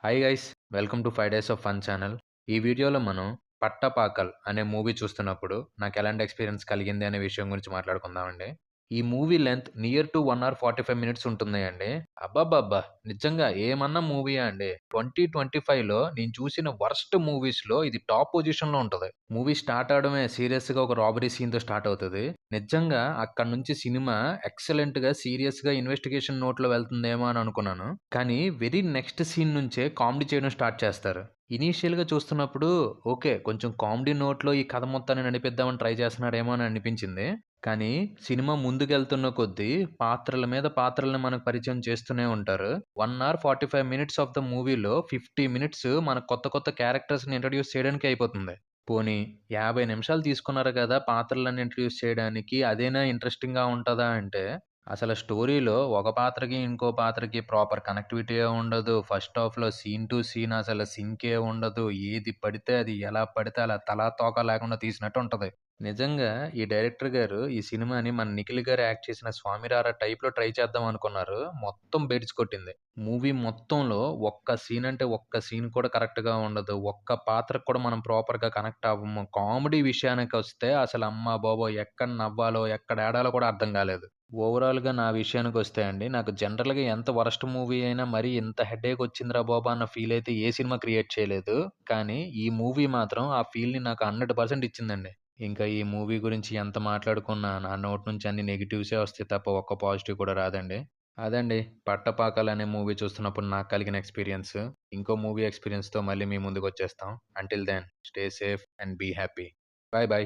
Hi guys, welcome to 5 days of fun channel. ఈ వీడియోలో మనం 'పట్టపాకల్' అనే మూవీ చూస్తున్నప్పుడు నాకెలాంటి ఎక్స్‌పీరియన్స్ కలిగింది అనే విషయం గురించి మాట్లాడుకుందామండి. ఈ movie length near to 1 hour 45 minutes ఉంటుంది అండి. అబ్బబ్బబ్బా! నిజంగా ఏమన్నా మూవీయా అండి. 2025లో నేను చూసిన వరస్ట్ మూవీస్‌లో ఇది టాప్ పొజిషన్‌లో ఉంటది. మూవీ స్టార్ట్ అవ్వడమే సీరియస్‌గా ఒక రాబరీ సీన్‌తో స్టార్ట్ అవుతది. నిజంగా అక్కడి నుంచి సినిమా ఎక్సలెంట్‌గా, సీరియస్‌గా ఇన్వెస్టిగేషన్ నోట్‌లో వెళ్తుందేమో అని అనుకున్నాను. కానీ వెరీ నెక్స్ట్ సీన్ నుంచే కామెడీ చేయడం స్టార్ట్ చేస్తారు. ఇనీషియల్‌గా చూస్తున్నప్పుడు ఓకే. కొంచెం కామెడీ నోట్‌లో ఈ కథ మొత్తాన్ని నడిపిద్దామని ట్రై చేస్తున్నాడేమో అని అనిపించింది. కానీ సినిమా ముందుకెళ్తున్న కొద్దీ పాత్రల మీద పాత్రలను మనకు పరిచయం చేస్తూనే ఉంటారు. 1 అవర్ 45 మినిట్స్ ఆఫ్ ద మూవీలో 50 మినిట్స్ మనకు కొత్త కొత్త క్యారెక్టర్స్‌ని ఇంట్రొడ్యూస్ చేయడానికే అయిపోతుంది. పోనీ 50 నిమిషాలు తీసుకున్నారు గదా! పాత్రలను ఇంట్రొడ్యూస్ చేయడానికి. అదేనా ఇంట్రెస్టింగ్‌గా ఉంటదా అంటే, అసల స్టోరీలో ఒక పాత్రకి, ఇంకో పాత్రకి ప్రాపర్ కనెక్టివిటీయే ఉండదు. ఫస్ట్ హాఫ్‌లో సీన్ టు సీన్ అసల సింకే ఉండదు. ఏది పడితే అది, ఎలా పడితే అలా తలా, తోక లేకుండా తీసినట్టు ఉంటది. నిజంగా ఈ డైరెక్టర్ గారు ఈ సినిమాని మన 'నిఖిల్' గారు యాక్ట్ చేసిన 'స్వామిరారా' టైప్‌లో ట్రై చేద్దాం అనుకున్నారు. మొత్తం బెడిసి కొట్టింది. మూవీ మొత్తంలో ఒక్క సీన్ అంటే ఒక్క సీన్ కూడా కరెక్ట్‌గా ఉండదు. ఒక్క పాత్రకు కూడా మనం ప్రాపర్‌గా కనెక్ట్ అవ్వము. కామెడీ విషయానికొస్తే అసలు అమ్మ బాబోయ్! ఎక్కడ నవ్వాలో, ఎక్కడ ఏడాలో కూడా అర్థం కాలేదు. ఓవరాల్‌గా నా విషయానికొస్తే అండి, నాకు జనరల్‌గా ఎంత వరస్ట్ మూవీ అయినా మరీ ఇంత హెడేక్ వచ్చిందిరా బాబు అన్న ఫీల్ అయితే ఏ సినిమా క్రియేట్ చేయలేదు. కానీ ఈ మూవీ మాత్రం ఆ ఫీల్‌ని నాకు 100% ఇచ్చిందండి. ఇంకా ఈ మూవీ గురించి ఎంత మాట్లాడుకున్నా నా నోటి నుంచి అన్ని నెగెటివ్సే వస్తాయి తప్ప ఒక్క పాజిటివ్ కూడా రాదండి. అదండి 'పట్టపాకలు' అనే మూవీ చూస్తున్నప్పుడు నాకు కలిగిన ఎక్స్‌పీరియన్స్. ఇంకో మూవీ ఎక్స్‌పీరియన్స్‌తో మళ్ళీ మీ ముందుకొచ్చేస్తాం. Until then stay safe and be happy. Bye by.